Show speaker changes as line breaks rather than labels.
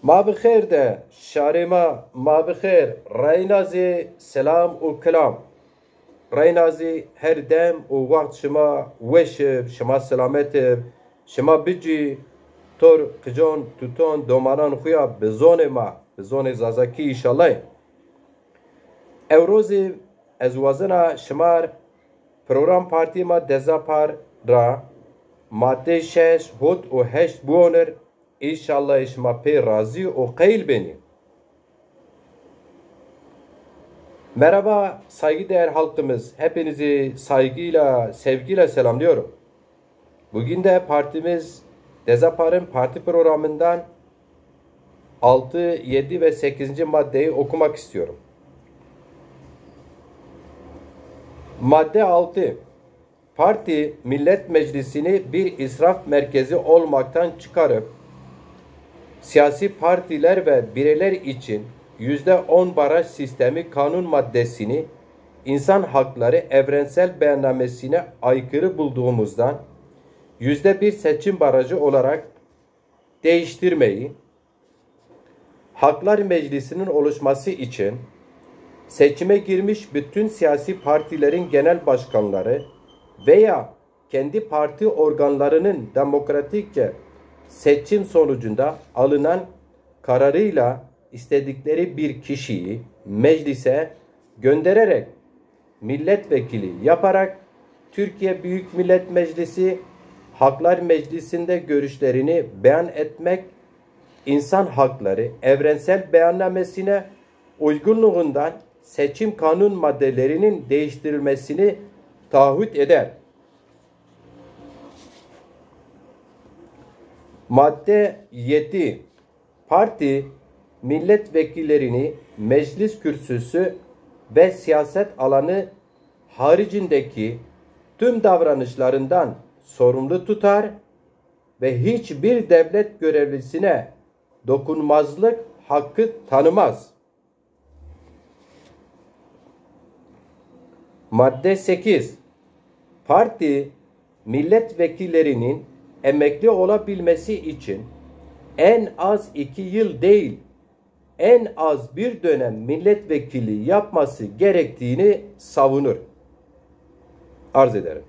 ما بخیر ده شارما ما بخیر رینازی سلام و کلام رینازی هر دم و وقت شما وش شما سلامت شما بجی تور کجان توتون دومانان خویا بزون ما بزون زازکی ایشالله اوروزی از وزنا شمار پروگرام پارتی ما دزاپار را ماده 6 هوت و 8 بونر İnşallah işma pey razı o kayıl beni. Merhaba saygıdeğer halkımız. Hepinizi saygıyla, sevgiyle selamlıyorum. Bugün de partimiz Dezapar'ın parti programından 6, 7 ve 8. maddeyi okumak istiyorum. Madde 6. Parti Millet Meclisi'ni bir israf merkezi olmaktan çıkarıp siyasi partiler ve bireyler için %10 baraj sistemi kanun maddesini insan hakları evrensel beyannamesine aykırı bulduğumuzdan %1 seçim barajı olarak değiştirmeyi, Haklar Meclisi'nin oluşması için seçime girmiş bütün siyasi partilerin genel başkanları veya kendi parti organlarının demokratikçe seçim sonucunda alınan kararıyla istedikleri bir kişiyi meclise göndererek milletvekili yaparak Türkiye Büyük Millet Meclisi Haklar Meclisi'nde görüşlerini beyan etmek, insan hakları evrensel beyannamesine uygunluğundan seçim kanun maddelerinin değiştirilmesini taahhüt eder. Madde 7. Parti milletvekillerini meclis kürsüsü ve siyaset alanı haricindeki tüm davranışlarından sorumlu tutar ve hiçbir devlet görevlisine dokunmazlık hakkı tanımaz. Madde 8. Parti milletvekillerinin emekli olabilmesi için en az 2 yıl değil, en az bir dönem milletvekili yapması gerektiğini savunur. Arz ederim.